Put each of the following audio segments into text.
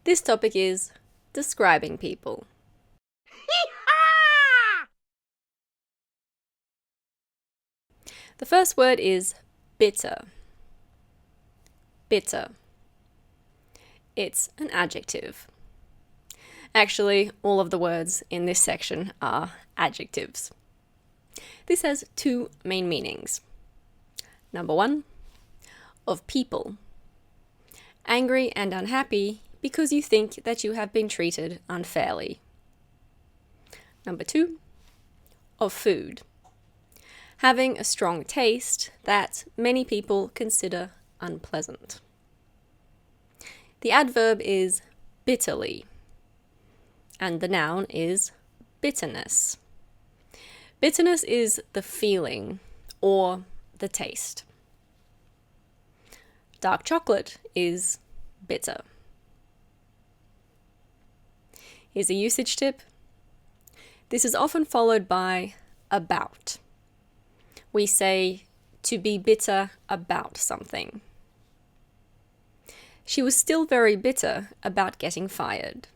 This topic is describing people. The first word is bitter. Bitter. It's an adjective. Actually, all of the words in this section are adjectives. This has two main meanings. Number one, of people. Angry and unhappy because you think that you have been treated unfairly. Number two, of food. Having a strong taste that many people consider unpleasant. The adverb is bitterly, and the noun is bitterness. Bitterness is the feeling or the taste. Dark chocolate is bitter. Here's a usage tip. This is often followed by about. We say to be bitter about something. She was still very bitter about getting fired.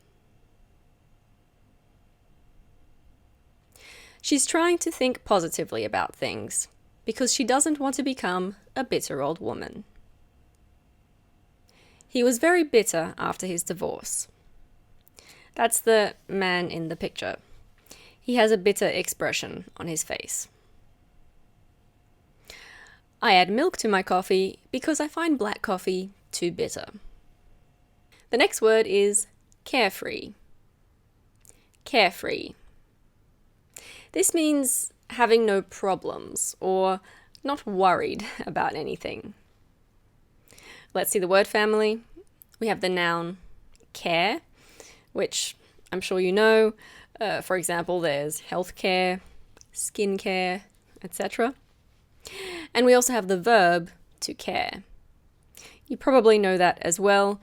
She's trying to think positively about things because she doesn't want to become a bitter old woman. He was very bitter after his divorce. That's the man in the picture. He has a bitter expression on his face. I add milk to my coffee because I find black coffee too bitter. The next word is carefree. Carefree. This means having no problems or not worried about anything. Let's see the word family. We have the noun care, which I'm sure you know. For example, there's healthcare, skincare, etc. And we also have the verb to care. You probably know that as well.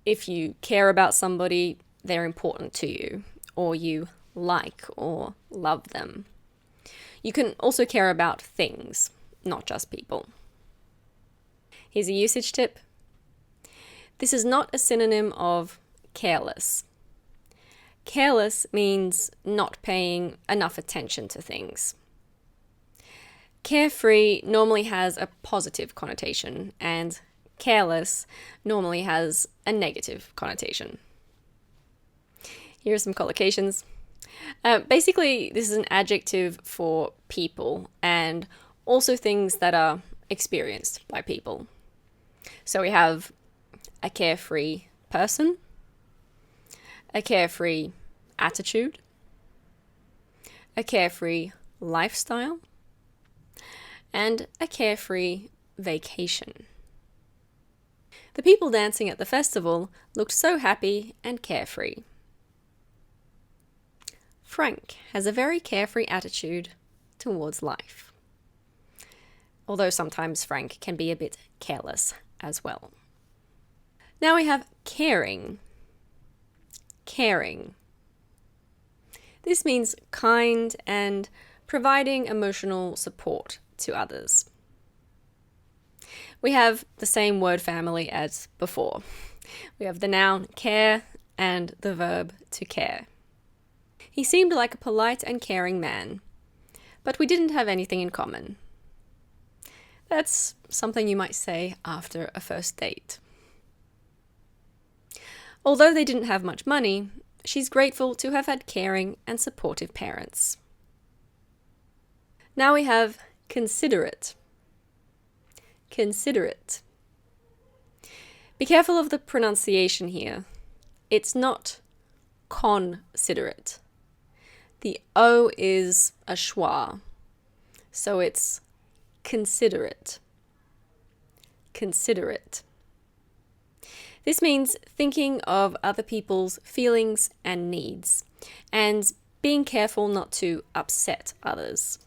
If you care about somebody, they're important to you, or you like or love them. You can also care about things, not just people. Here's a usage tip. This is not a synonym of careless. Careless means not paying enough attention to things. Carefree normally has a positive connotation, and careless normally has a negative connotation. Here are some collocations. Basically, this is an adjective for people and also things that are experienced by people. So we have a carefree person, a carefree attitude, a carefree lifestyle, and a carefree vacation. The people dancing at the festival looked so happy and carefree. Frank has a very carefree attitude towards life. Although sometimes Frank can be a bit careless as well. Now we have caring. Caring. This means kind and providing emotional support to others. We have the same word family as before. We have the noun care and the verb to care. He seemed like a polite and caring man, but we didn't have anything in common. That's something you might say after a first date. Although they didn't have much money, she's grateful to have had caring and supportive parents. Now we have considerate. Considerate. Be careful of the pronunciation here. It's not considerate. The O is a schwa, so it's considerate. Considerate. This means thinking of other people's feelings and needs, and being careful not to upset others.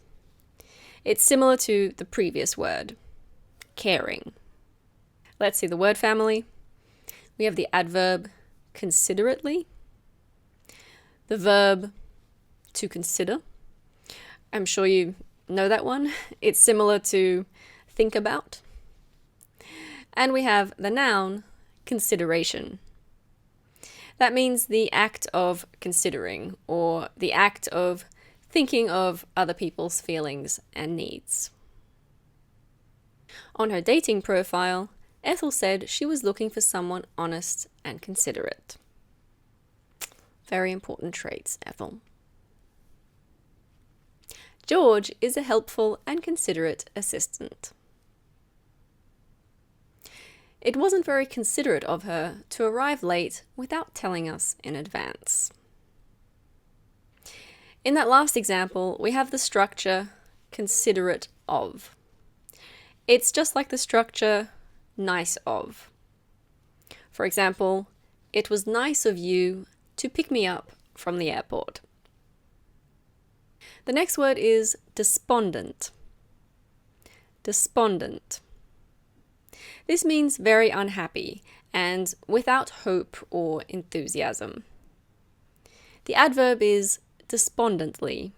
It's similar to the previous word, caring. Let's see the word family. We have the adverb considerately, the verb to consider. I'm sure you know that one. It's similar to think about. And we have the noun consideration. That means the act of considering, or the act of thinking of other people's feelings and needs. On her dating profile, Ethel said she was looking for someone honest and considerate. Very important traits, Ethel. George is a helpful and considerate assistant. It wasn't very considerate of her to arrive late without telling us in advance. In that last example, we have the structure considerate of. It's just like the structure nice of. For example, it was nice of you to pick me up from the airport. The next word is despondent. Despondent. This means very unhappy and without hope or enthusiasm. The adverb is despondently,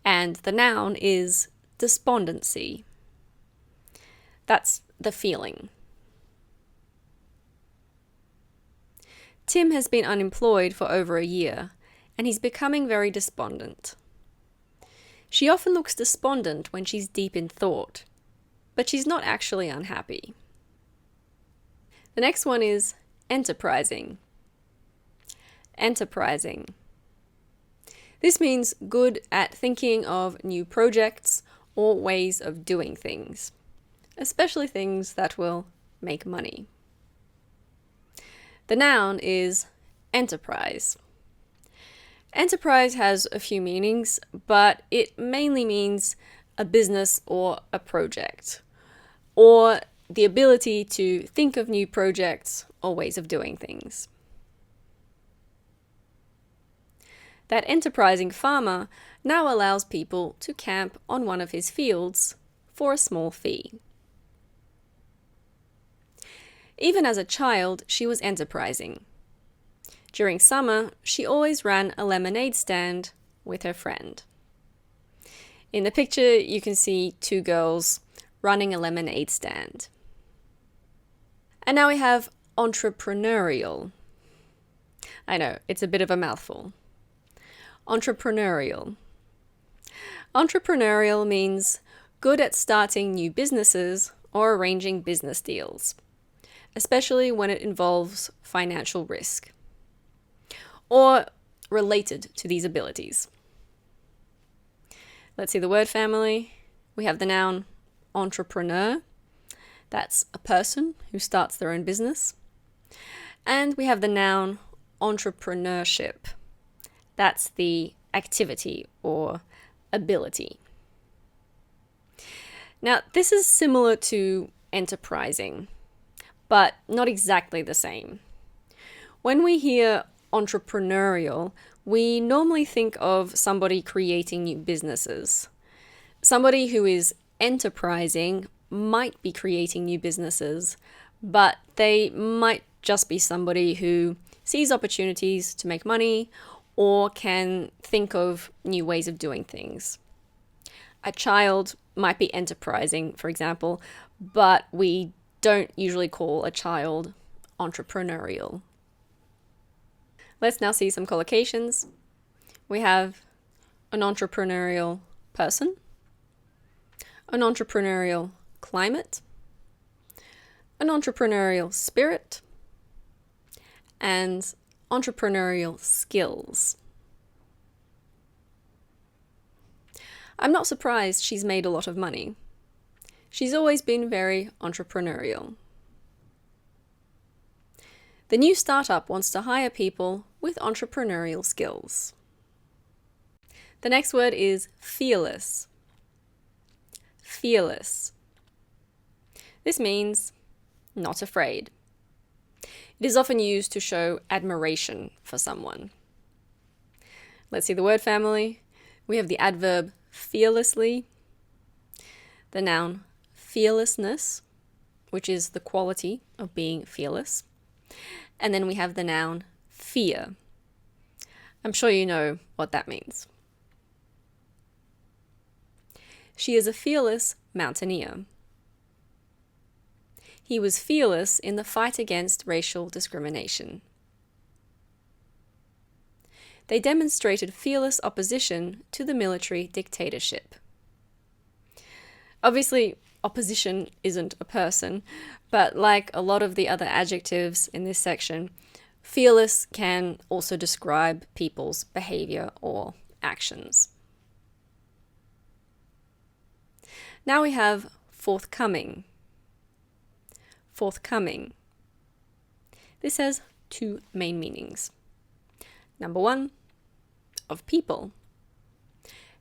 and the noun is despondency. That's the feeling. Tim has been unemployed for over a year, and he's becoming very despondent. She often looks despondent when she's deep in thought, but she's not actually unhappy. The next one is enterprising. Enterprising. This means good at thinking of new projects or ways of doing things, especially things that will make money. The noun is enterprise. Enterprise has a few meanings, but it mainly means a business or a project, or the ability to think of new projects or ways of doing things. That enterprising farmer now allows people to camp on one of his fields for a small fee. Even as a child, she was enterprising. During summer, she always ran a lemonade stand with her friend. In the picture, you can see two girls running a lemonade stand. And now we have entrepreneurial. I know, it's a bit of a mouthful. Entrepreneurial. Entrepreneurial means good at starting new businesses or arranging business deals, especially when it involves financial risk, or related to these abilities. Let's see the word family. We have the noun entrepreneur. That's a person who starts their own business. And we have the noun entrepreneurship. That's the activity or ability. Now, this is similar to enterprising, but not exactly the same. When we hear entrepreneurial, we normally think of somebody creating new businesses. Somebody who is enterprising might be creating new businesses, but they might just be somebody who sees opportunities to make money or can think of new ways of doing things. A child might be enterprising, for example, but we don't usually call a child entrepreneurial. Let's now see some collocations. We have an entrepreneurial person, an entrepreneurial climate, an entrepreneurial spirit, and entrepreneurial skills. I'm not surprised she's made a lot of money. She's always been very entrepreneurial. The new startup wants to hire people with entrepreneurial skills. The next word is fearless. Fearless. This means not afraid. It is often used to show admiration for someone. Let's see the word family. We have the adverb fearlessly, the noun fearlessness, which is the quality of being fearless, and then we have the noun fear. I'm sure you know what that means. She is a fearless mountaineer. He was fearless in the fight against racial discrimination. they demonstrated fearless opposition to the military dictatorship. Obviously, opposition isn't a person, but like a lot of the other adjectives in this section, fearless can also describe people's behavior or actions. Now we have forthcoming. Forthcoming. This has two main meanings. Number one, of people.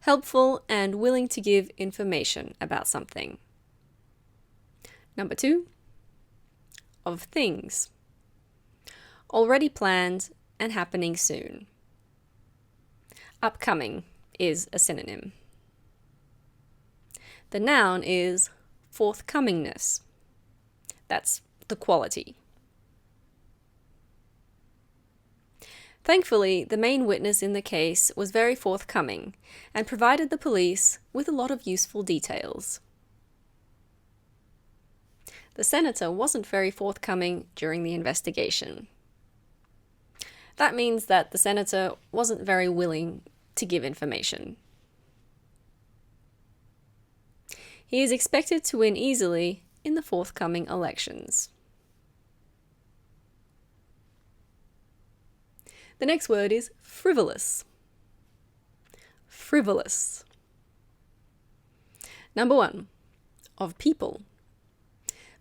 Helpful and willing to give information about something. Number two, of things. Already planned and happening soon. Upcoming is a synonym. The noun is forthcomingness. That's the quality. Thankfully, the main witness in the case was very forthcoming and provided the police with a lot of useful details. The senator wasn't very forthcoming during the investigation. That means that the senator wasn't very willing to give information. He is expected to win easily in the forthcoming elections. The next word is frivolous. Frivolous. Number one, of people.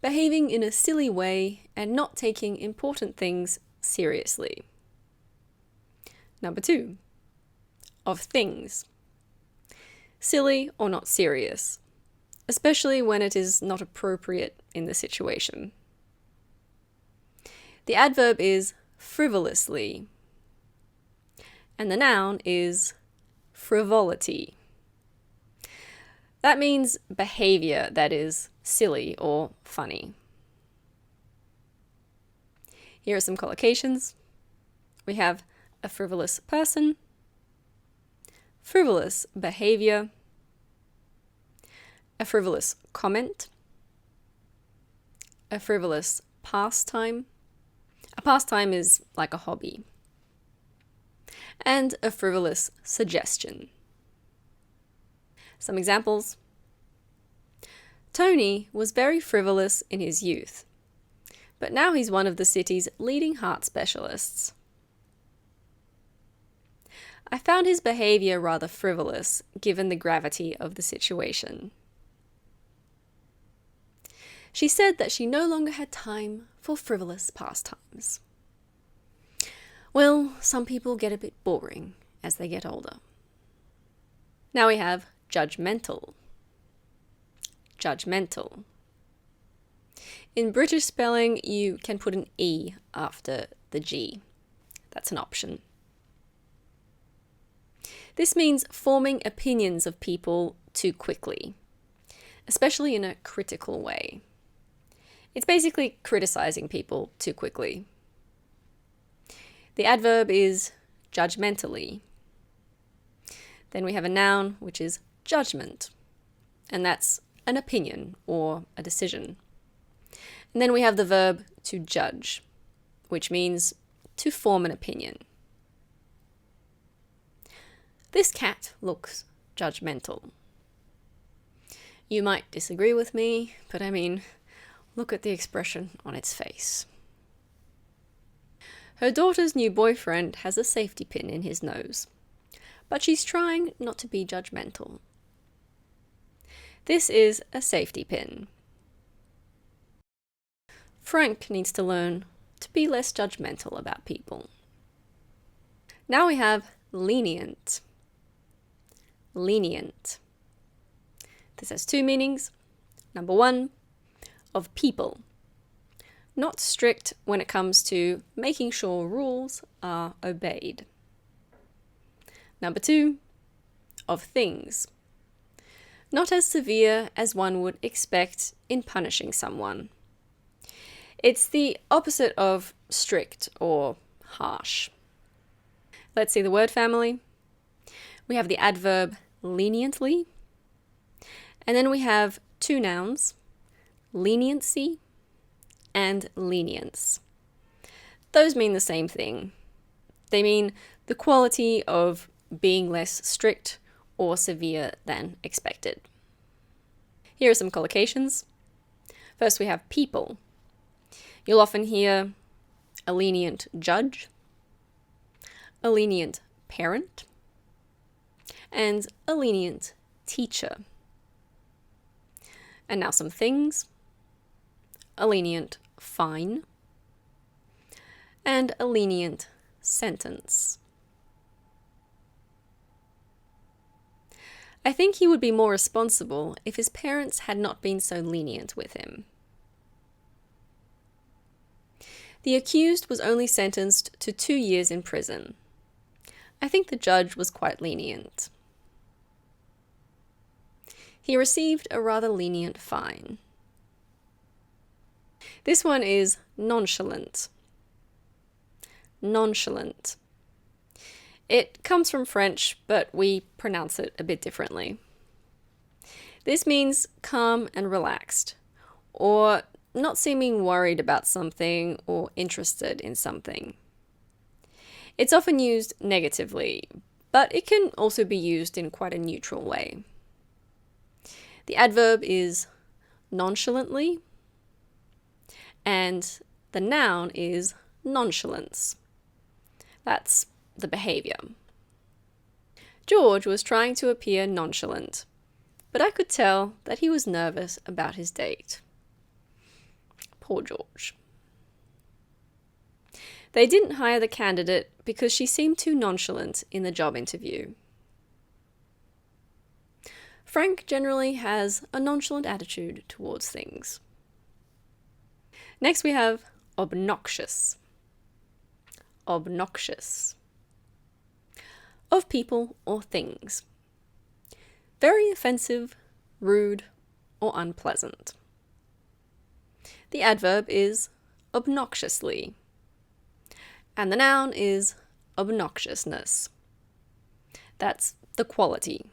Behaving in a silly way and not taking important things seriously. Number two, of things. Silly or not serious, especially when it is not appropriate in the situation. The adverb is frivolously, and the noun is frivolity. That means behavior that is silly or funny. Here are some collocations. We have a frivolous person, frivolous behavior, a frivolous comment, a frivolous pastime. A pastime is like a hobby. And a frivolous suggestion. Some examples. Tony was very frivolous in his youth, but now he's one of the city's leading heart specialists. I found his behavior rather frivolous given the gravity of the situation. She said that she no longer had time for frivolous pastimes. Well, some people get a bit boring as they get older. Now we have judgmental. Judgmental. In British spelling, you can put an E after the G. That's an option. This means forming opinions of people too quickly, especially in a critical way. It's basically criticizing people too quickly. The adverb is judgmentally. Then we have a noun, which is judgment, and that's an opinion or a decision. And then we have the verb to judge, which means to form an opinion. This cat looks judgmental. You might disagree with me, but I mean, look at the expression on its face. Her daughter's new boyfriend has a safety pin in his nose, but she's trying not to be judgmental. This is a safety pin. Frank needs to learn to be less judgmental about people. Now we have lenient. Lenient. This has two meanings. Number one, of people. Not strict when it comes to making sure rules are obeyed. Number two, of things. Not as severe as one would expect in punishing someone. It's the opposite of strict or harsh. Let's see the word family. We have the adverb leniently, and then we have two nouns, leniency and lenience. Those mean the same thing. They mean the quality of being less strict or severe than expected. Here are some collocations. First, we have people. You'll often hear a lenient judge, a lenient parent, and a lenient teacher. And now some things. A lenient fine, and a lenient sentence. I think he would be more responsible if his parents had not been so lenient with him. The accused was only sentenced to 2 years in prison. I think the judge was quite lenient. He received a rather lenient fine. This one is nonchalant. Nonchalant. It comes from French, but we pronounce it a bit differently. This means calm and relaxed, or not seeming worried about something or interested in something. It's often used negatively, but it can also be used in quite a neutral way. The adverb is nonchalantly, and the noun is nonchalance. That's the behavior. George was trying to appear nonchalant, but I could tell that he was nervous about his date. Poor George. They didn't hire the candidate because she seemed too nonchalant in the job interview. Frank generally has a nonchalant attitude towards things. Next we have obnoxious. Obnoxious. Of people or things. Very offensive, rude, or unpleasant. The adverb is obnoxiously, and the noun is obnoxiousness. That's the quality.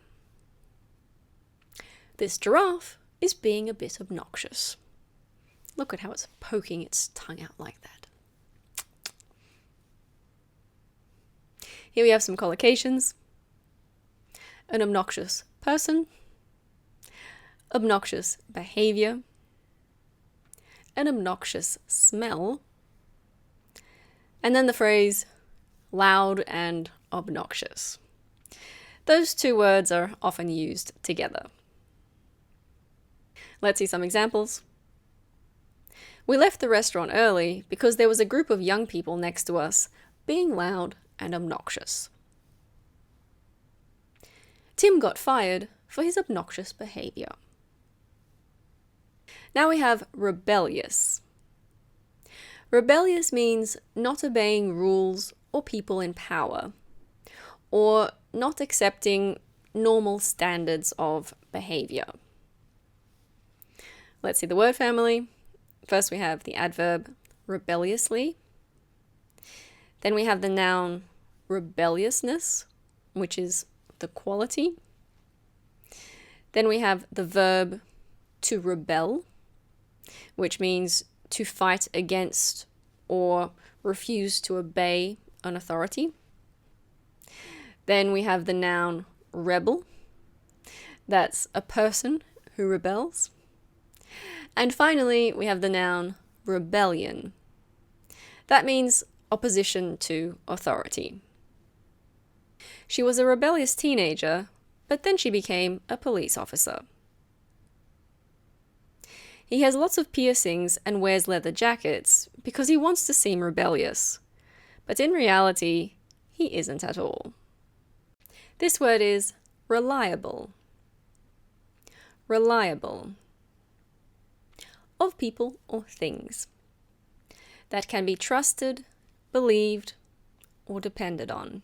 This giraffe is being a bit obnoxious. Look at how it's poking its tongue out like that. Here we have some collocations. An obnoxious person, obnoxious behavior, an obnoxious smell, and then the phrase loud and obnoxious. Those two words are often used together. Let's see some examples. We left the restaurant early because there was a group of young people next to us being loud and obnoxious. Tim got fired for his obnoxious behavior. Now we have rebellious. Rebellious means not obeying rules or people in power, or not accepting normal standards of behavior. Let's see the word family. First we have the adverb rebelliously. Then we have the noun rebelliousness, which is the quality. Then we have the verb to rebel, which means to fight against or refuse to obey an authority. Then we have the noun rebel. That's a person who rebels. And finally, we have the noun rebellion. That means opposition to authority. She was a rebellious teenager, but then she became a police officer. He has lots of piercings and wears leather jackets because he wants to seem rebellious, but in reality, he isn't at all. This word is reliable. Reliable. Of people or things that can be trusted, believed, or depended on.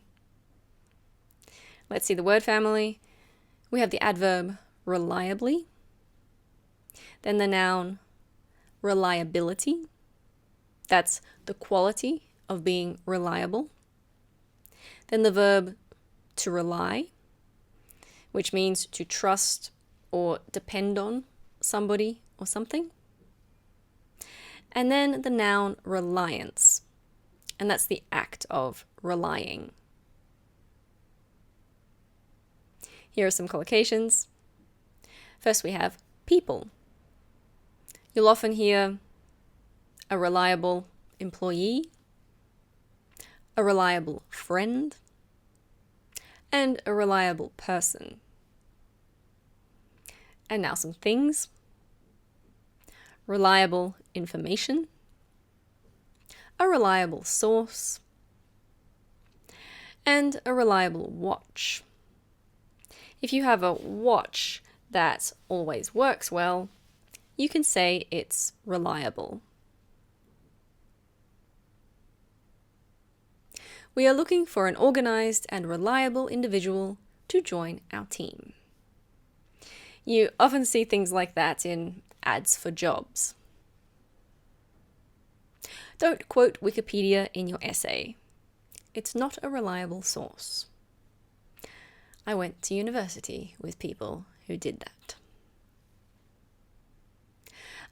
Let's see the word family. We have the adverb reliably, then the noun reliability. That's the quality of being reliable. Then the verb to rely, which means to trust or depend on somebody or something. And then the noun reliance, and that's the act of relying. Here are some collocations. First we have people. You'll often hear a reliable employee, a reliable friend, and a reliable person. And now some things. Reliable information, a reliable source, and a reliable watch. If you have a watch that always works well, you can say it's reliable. We are looking for an organized and reliable individual to join our team. You often see things like that in ads for jobs. Don't quote Wikipedia in your essay. It's not a reliable source. I went to university with people who did that.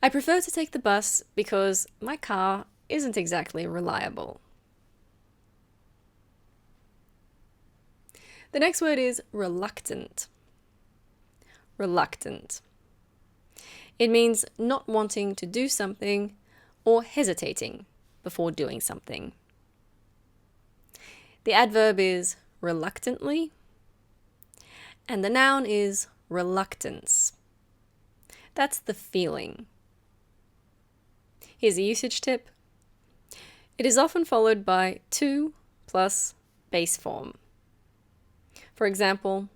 I prefer to take the bus because my car isn't exactly reliable. The next word is reluctant. Reluctant. It means not wanting to do something or hesitating before doing something. The adverb is reluctantly, and the noun is reluctance. That's the feeling. Here's a usage tip. It is often followed by to plus base form. For example,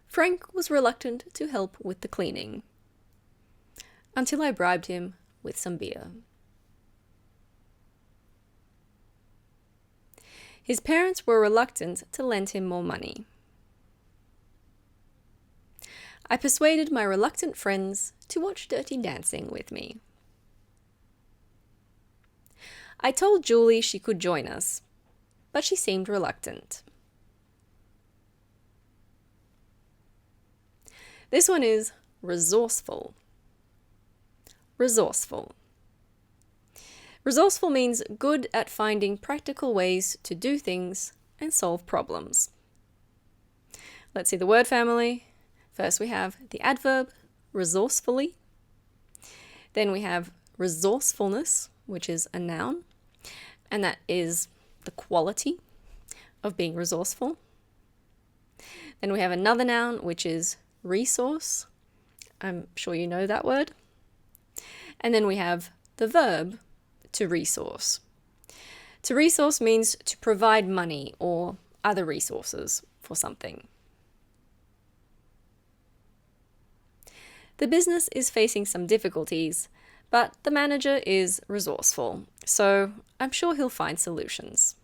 Frank was reluctant to help with the cleaning until I bribed him with some beer. His parents were reluctant to lend him more money. I persuaded my reluctant friends to watch Dirty Dancing with me. I told Julie she could join us, but she seemed reluctant. This one is resourceful. Resourceful. Resourceful means good at finding practical ways to do things and solve problems. Let's see the word family. First we have the adverb resourcefully. Then we have resourcefulness, which is a noun, and that is the quality of being resourceful. Then we have another noun, which is resource. I'm sure you know that word. And then we have the verb to resource. To resource means to provide money or other resources for something. The business is facing some difficulties, but the manager is resourceful, so I'm sure he'll find solutions.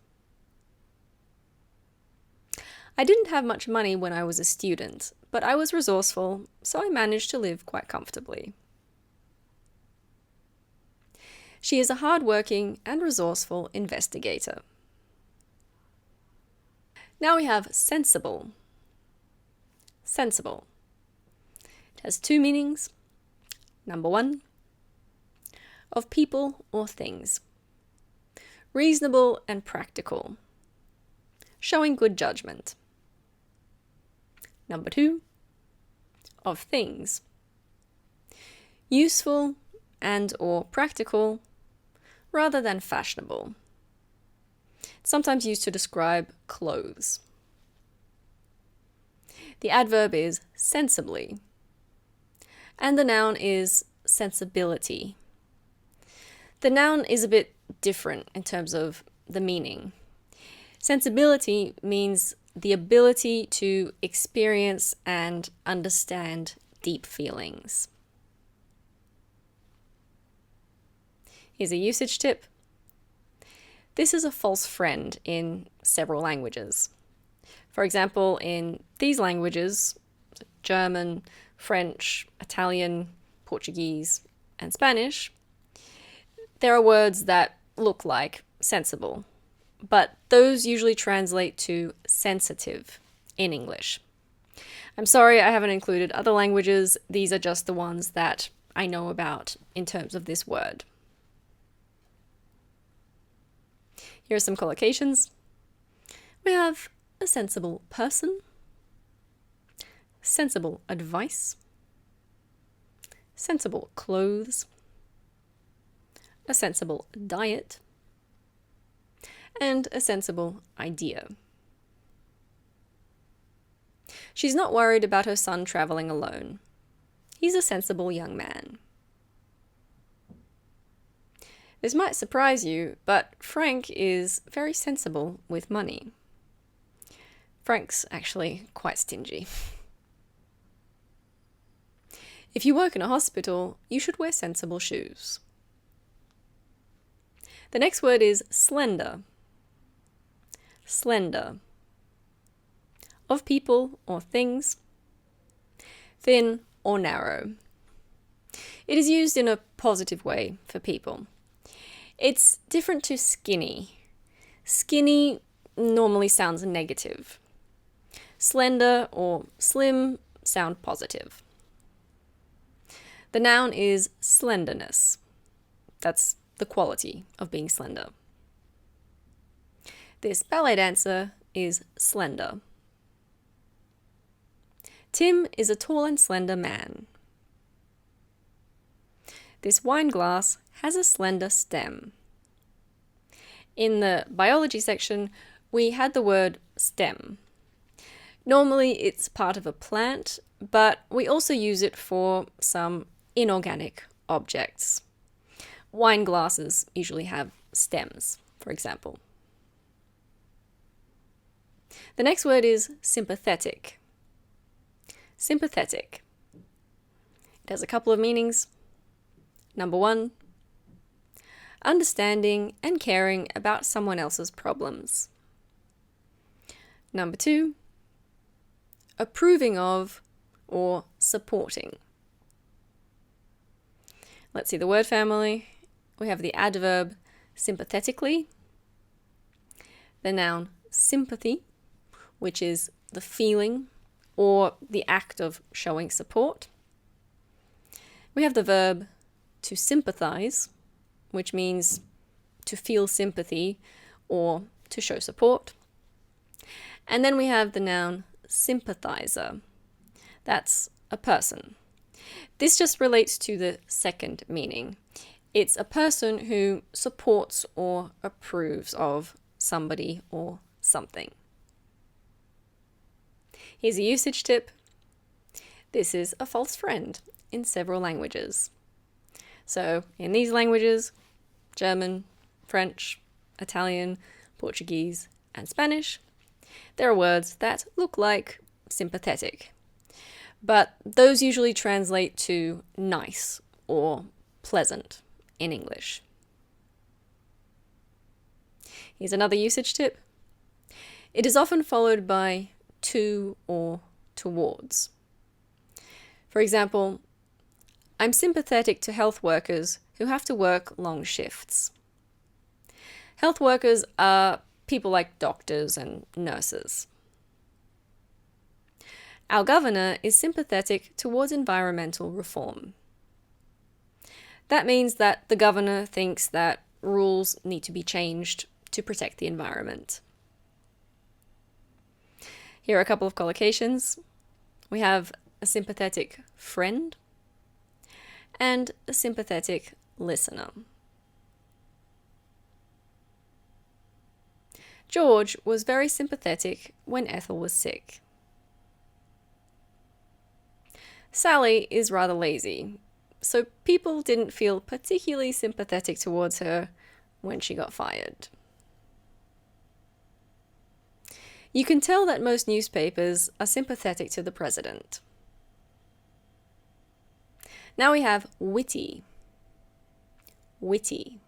I didn't have much money when I was a student, but I was resourceful, so I managed to live quite comfortably. She is a hard-working and resourceful investigator. Now we have sensible. Sensible. It has two meanings. Number one, of people or things. Reasonable and practical. Showing good judgment. Number two, of things. Useful and or practical rather than fashionable. Sometimes used to describe clothes. The adverb is sensibly, and the noun is sensibility. The noun is a bit different in terms of the meaning. Sensibility means the ability to experience and understand deep feelings. Here's a usage tip. This is a false friend in several languages. For example, in these languages, German, French, Italian, Portuguese, and Spanish, there are words that look like sensible, but those usually translate to sensitive in English. I'm sorry I haven't included other languages. These are just the ones that I know about in terms of this word. Here are some collocations. We have a sensible person, sensible advice, sensible clothes, a sensible diet, and a sensible idea. She's not worried about her son traveling alone. He's a sensible young man. This might surprise you, but Frank is very sensible with money. Frank's actually quite stingy. If you work in a hospital, you should wear sensible shoes. The next word is slender. Slender. Of people or things. Thin or narrow. It is used in a positive way for people. It's different to skinny. Skinny normally sounds negative. Slender or slim sound positive. The noun is slenderness. That's the quality of being slender. This ballet dancer is slender. Tim is a tall and slender man. This wine glass has a slender stem. In the biology section, we had the word stem. Normally it's part of a plant, but we also use it for some inorganic objects. Wine glasses usually have stems, for example. The next word is sympathetic. Sympathetic. It has a couple of meanings. Number 1, understanding and caring about someone else's problems. Number 2, approving of or supporting. Let's see the word family. We have the adverb sympathetically, the noun sympathy, which is the feeling or the act of showing support. We have the verb to sympathize, which means to feel sympathy or to show support. And then we have the noun sympathizer. That's a person. This just relates to the second meaning. It's a person who supports or approves of somebody or something. Here's a usage tip. This is a false friend in several languages. So in these languages, German, French, Italian, Portuguese, and Spanish, there are words that look like sympathetic, but those usually translate to nice or pleasant in English. Here's another usage tip. It is often followed by to or towards. For example, I'm sympathetic to health workers who have to work long shifts. Health workers are people like doctors and nurses. Our governor is sympathetic towards environmental reform. That means that the governor thinks that rules need to be changed to protect the environment. Here are a couple of collocations. We have a sympathetic friend and a sympathetic listener. George was very sympathetic when Ethel was sick. Sally is rather lazy, so people didn't feel particularly sympathetic towards her when she got fired. You can tell that most newspapers are sympathetic to the president. Now we have witty. Witty.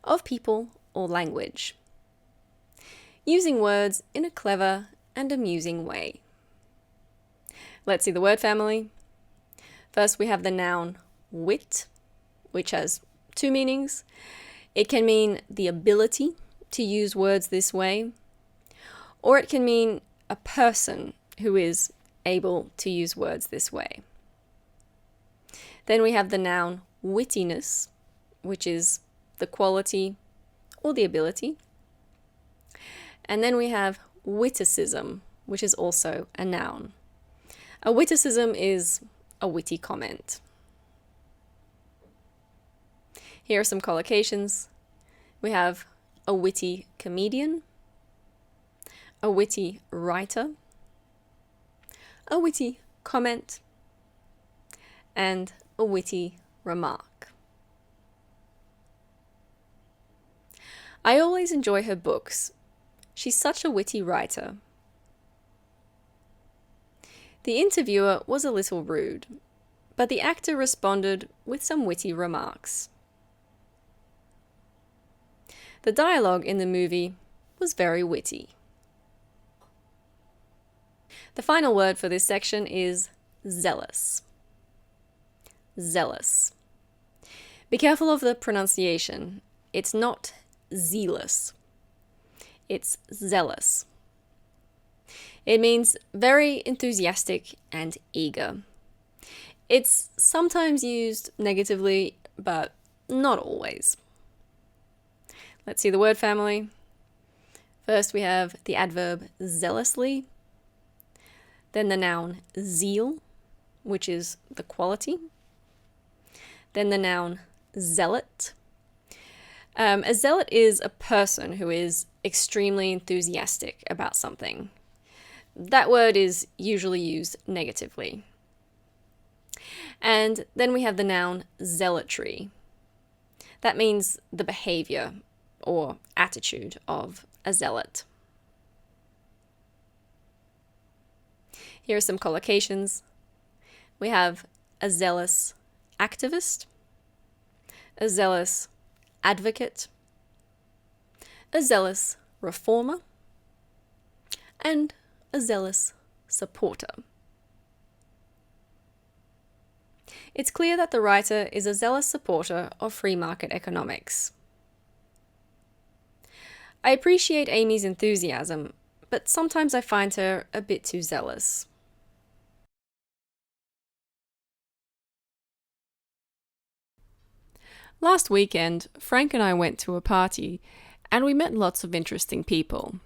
Of people or language. Using words in a clever and amusing way. Let's see the word family. First, we have the noun wit, which has two meanings. It can mean the ability to use words this way, or it can mean a person who is able to use words this way. Then we have the noun wittiness, which is the quality or the ability. And then we have witticism, which is also a noun. A witticism is a witty comment. Here are some collocations. We have a witty comedian, a witty writer, a witty comment, and a witty remark. I always enjoy her books. She's such a witty writer. The interviewer was a little rude, but the actor responded with some witty remarks. The dialogue in the movie was very witty. The final word for this section is zealous. Zealous. Be careful of the pronunciation. It's not zealous. It's zealous. It means very enthusiastic and eager. It's sometimes used negatively, but not always. Let's see the word family. First we have the adverb zealously, then the noun zeal, which is the quality, then the noun zealot. A zealot is a person who is extremely enthusiastic about something. That word is usually used negatively. And then we have the noun zealotry. That means the behavior or attitude of a zealot. Here are some collocations. We have a zealous activist, a zealous advocate, a zealous reformer, and a zealous supporter. It's clear that the writer is a zealous supporter of free market economics. I appreciate Amy's enthusiasm, but sometimes I find her a bit too zealous. Last weekend, Frank and I went to a party, and we met lots of interesting people.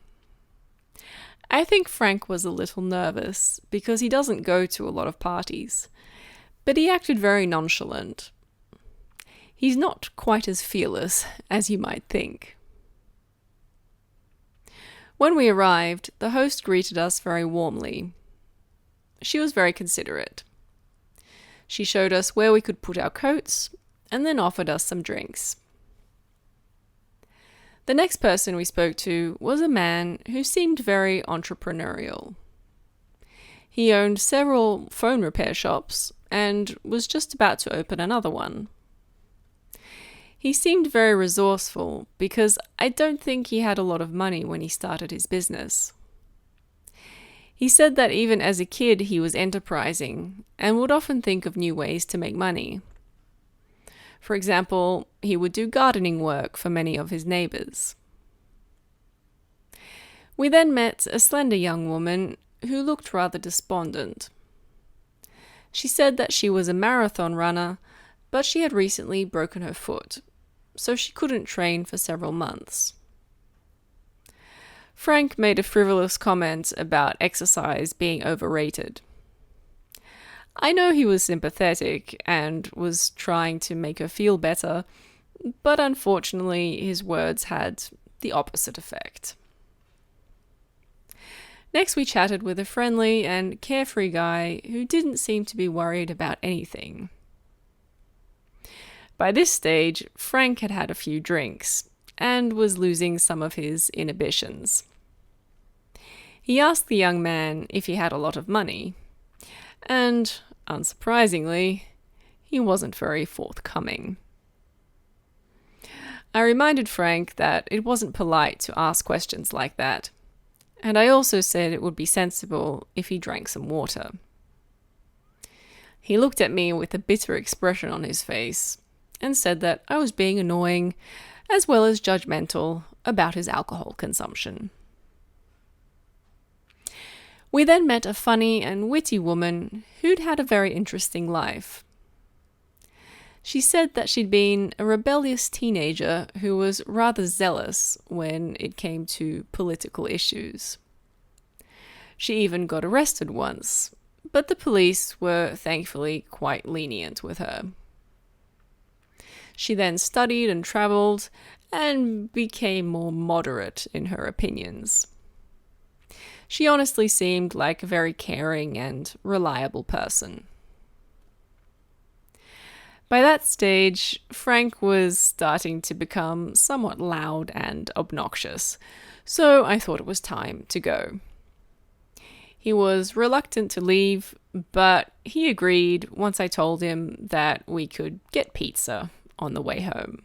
I think Frank was a little nervous because he doesn't go to a lot of parties, but he acted very nonchalant. He's not quite as fearless as you might think. When we arrived, the host greeted us very warmly. She was very considerate. She showed us where we could put our coats and then offered us some drinks. The next person we spoke to was a man who seemed very entrepreneurial. He owned several phone repair shops and was just about to open another one. He seemed very resourceful because I don't think he had a lot of money when he started his business. He said that even as a kid he was enterprising and would often think of new ways to make money. For example, he would do gardening work for many of his neighbors. We then met a slender young woman who looked rather despondent. She said that she was a marathon runner, but she had recently broken her foot, so she couldn't train for several months. Frank made a frivolous comment about exercise being overrated. I know he was sympathetic and was trying to make her feel better, but unfortunately his words had the opposite effect. Next we chatted with a friendly and carefree guy who didn't seem to be worried about anything. By this stage, Frank had had a few drinks and was losing some of his inhibitions. He asked the young man if he had a lot of money, and, unsurprisingly, he wasn't very forthcoming. I reminded Frank that it wasn't polite to ask questions like that, and I also said it would be sensible if he drank some water. He looked at me with a bitter expression on his face and said that I was being annoying as well as judgmental about his alcohol consumption. We then met a funny and witty woman who'd had a very interesting life. She said that she'd been a rebellious teenager who was rather zealous when it came to political issues. She even got arrested once, but the police were thankfully quite lenient with her. She then studied and travelled and became more moderate in her opinions. She honestly seemed like a very caring and reliable person. By that stage, Frank was starting to become somewhat loud and obnoxious, so I thought it was time to go. He was reluctant to leave, but he agreed once I told him that we could get pizza on the way home.